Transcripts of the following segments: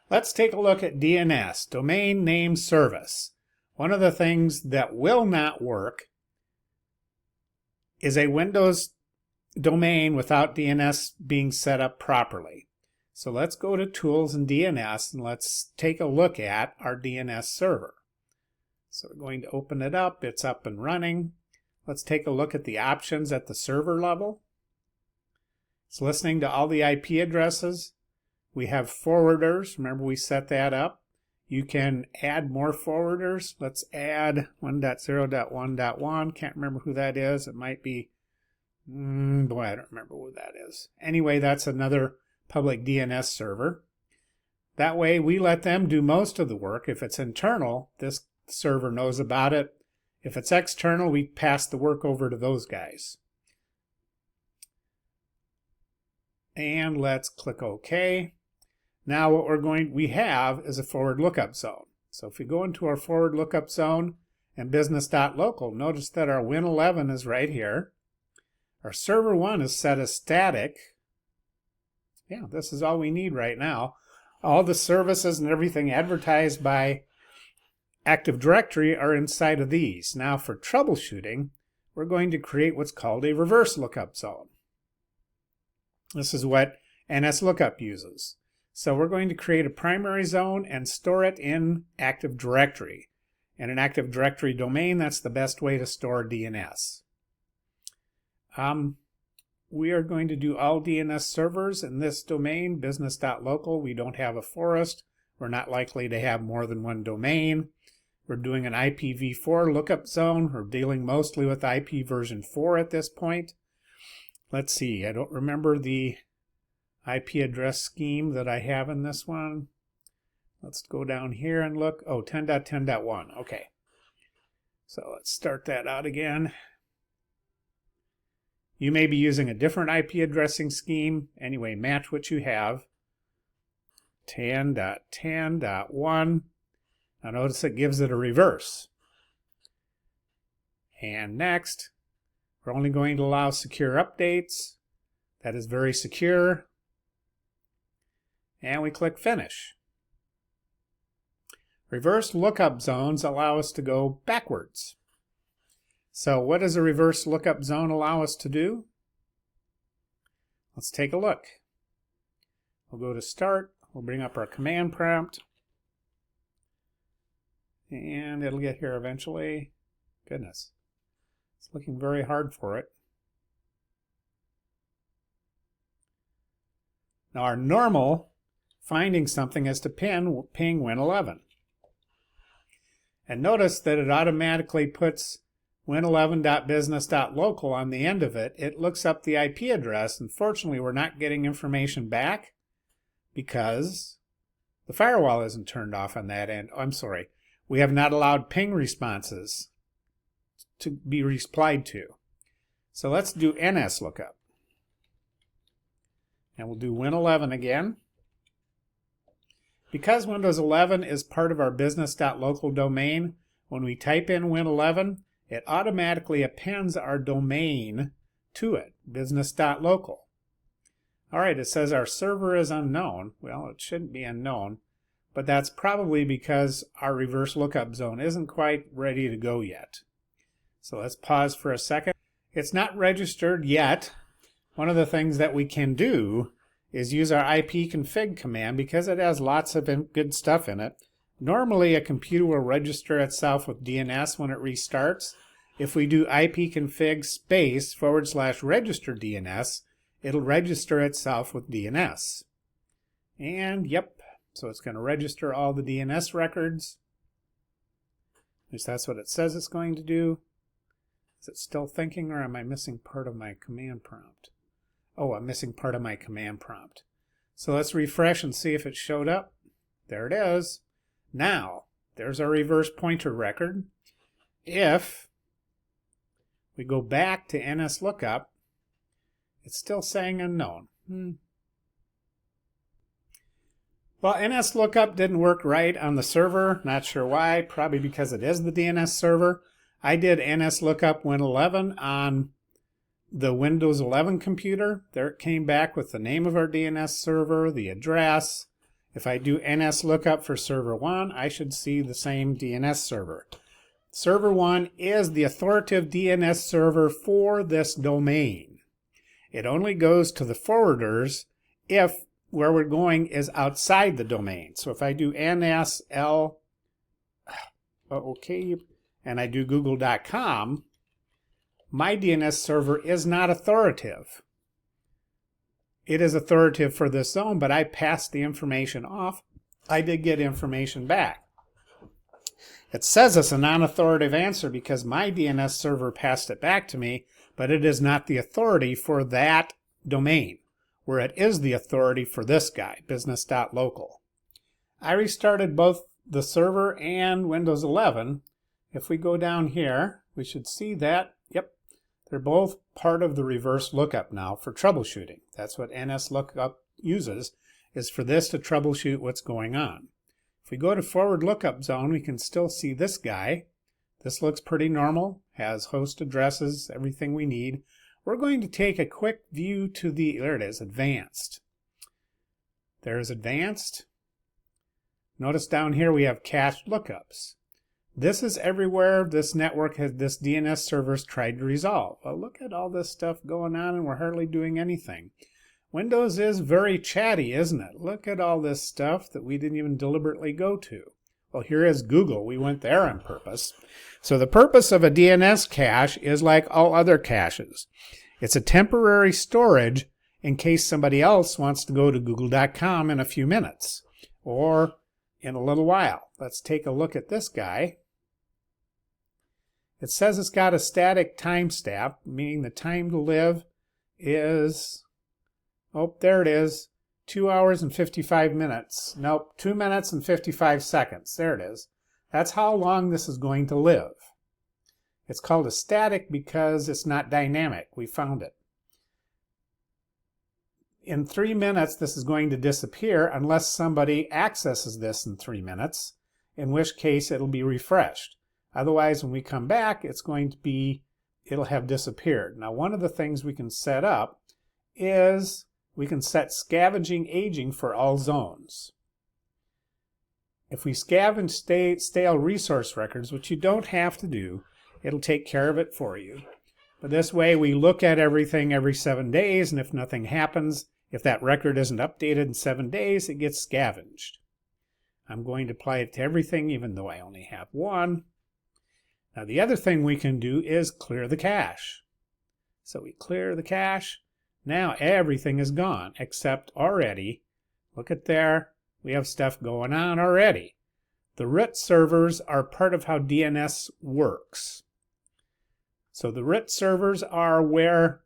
Let's take a look at DNS, Domain Name Service. One of the things that will not work is a Windows domain without DNS being set up properly. So let's go to Tools and DNS and let's take a look at our DNS server. So we're going to open it up. It's up and running. Let's take a look at the options at the server level. It's listening to all the IP addresses. We have forwarders. Remember, we set that up. You can add more forwarders. Let's add 1.0.1.1. Can't remember who that is. It might be, boy, I don't remember who that is. Anyway, that's another public DNS server. That way, we let them do most of the work. If it's internal, this server knows about it. If it's external, we pass the work over to those guys. And let's click OK. Now what we have is a forward lookup zone. So if we go into our forward lookup zone and business.local, notice that our Win11 is right here. Our server 1 is set as static. Yeah, this is all we need right now. All the services and everything advertised by Active Directory are inside of these. Now for troubleshooting, we're going to create what's called a reverse lookup zone. This is what NSLookup uses. So we're going to create a primary zone and store it in Active Directory. In an Active Directory domain, that's the best way to store DNS. We are going to do all DNS servers in this domain, business.local. We don't have a forest. We're not likely to have more than one domain. We're doing an IPv4 lookup zone. We're dealing mostly with IP version 4 at this point. Let's see, I don't remember the IP address scheme that I have in this one. Let's go down here and look. Oh, 10.10.1. Okay. So let's start that out again. You may be using a different IP addressing scheme. Anyway, match what you have. 10.10.1. Now notice it gives it a reverse. And next, we're only going to allow secure updates. That is very secure. And we click Finish. Reverse lookup zones allow us to go backwards. So what does a reverse lookup zone allow us to do? Let's take a look. We'll go to Start. We'll bring up our command prompt. And it'll get here eventually. Goodness. It's looking very hard for it. Now our normal finding something is to ping Win11. And notice that it automatically puts win11.business.local on the end of it. It looks up the IP address. Unfortunately, we're not getting information back because the firewall isn't turned off on that end. I'm sorry. We have not allowed ping responses to be replied to. So let's do NSLookup. And we'll do Win11 again. Because Windows 11 is part of our business.local domain, when we type in Win11, it automatically appends our domain to it, business.local. All right, it says our server is unknown. Well, it shouldn't be unknown, but that's probably because our reverse lookup zone isn't quite ready to go yet. So let's pause for a second. It's not registered yet. One of the things that we can do is use our ipconfig command because it has lots of good stuff in it. Normally a computer will register itself with DNS when it restarts. If we do ipconfig space /register DNS, it'll register itself with DNS. And yep, so it's going to register all the DNS records. At least that's what it says it's going to do. Is it still thinking, or am I missing part of my command prompt? Oh, I'm missing part of my command prompt. So let's refresh and see if it showed up. There it is. Now, there's our reverse pointer record. If we go back to NSLookup, it's still saying unknown. Well, NSLookup didn't work right on the server. Not sure why. Probably because it is the DNS server. I did NSLookup Win11 on the Windows 11 computer. There it came back with the name of our DNS server, the address, If I do NS lookup for server 1, I should see the same DNS server. Server 1 is the authoritative DNS server for this domain. It only goes to the forwarders if where we're going is outside the domain. So if I do NSL, okay, and I do google.com, my DNS server is not authoritative. It is authoritative for this zone, but I passed the information off. I did get information back. It says it's a non-authoritative answer because my DNS server passed it back to me, but it is not the authority for that domain, where it is the authority for this guy, business.local. I restarted both the server and Windows 11. If we go down here, we should see that, yep, they're both part of the reverse lookup now for troubleshooting. That's what NS lookup uses, is for this to troubleshoot what's going on. If we go to forward lookup zone, we can still see this guy. This looks pretty normal, has host addresses, everything we need. We're going to take a quick view to the, there it is, advanced. There's advanced. Notice down here we have cached lookups. This is everywhere this network has, this DNS server's tried to resolve. Well, look at all this stuff going on and we're hardly doing anything. Windows is very chatty, isn't it? Look at all this stuff that we didn't even deliberately go to. Well, here is Google. We went there on purpose. So the purpose of a DNS cache is like all other caches. It's a temporary storage in case somebody else wants to go to google.com in a few minutes or in a little while. Let's take a look at this guy. It says it's got a static timestamp, meaning the time to live is, oh, there it is, 2 hours and 55 minutes. Nope, 2 minutes and 55 seconds. There it is. That's how long this is going to live. It's called a static because it's not dynamic. We found it. In 3 minutes, this is going to disappear unless somebody accesses this in 3 minutes, in which case it'll be refreshed. Otherwise, when we come back, it's going to be, it'll have disappeared. Now, one of the things we can set up is we can set scavenging aging for all zones. If we scavenge stale resource records, which you don't have to do, it'll take care of it for you. But this way, we look at everything every 7 days, and if nothing happens, if that record isn't updated in 7 days, it gets scavenged. I'm going to apply it to everything, even though I only have one. Now, the other thing we can do is clear the cache. So we clear the cache. Now everything is gone, except already, look at there, we have stuff going on already. The root servers are part of how DNS works. So the root servers are where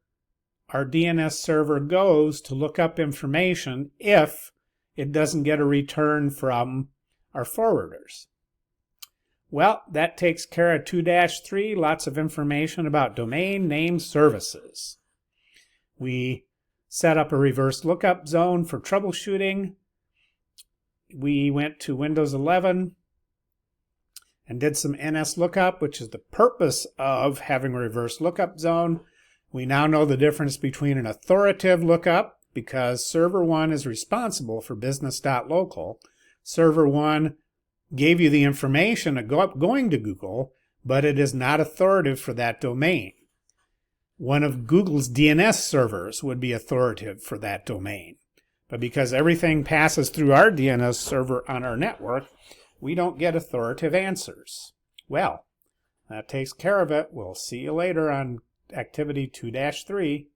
our DNS server goes to look up information if it doesn't get a return from our forwarders. Well, that takes care of 2-3, lots of information about domain name services. We set up a reverse lookup zone for troubleshooting. We went to Windows 11 and did some NS lookup, which is the purpose of having a reverse lookup zone. We now know the difference between an authoritative lookup, because server 1 is responsible for business.local. Server 1 gave you the information going to Google, but it is not authoritative for that domain. One of Google's DNS servers would be authoritative for that domain. But because everything passes through our DNS server on our network, we don't get authoritative answers. Well, that takes care of it. We'll see you later on activity 2-3.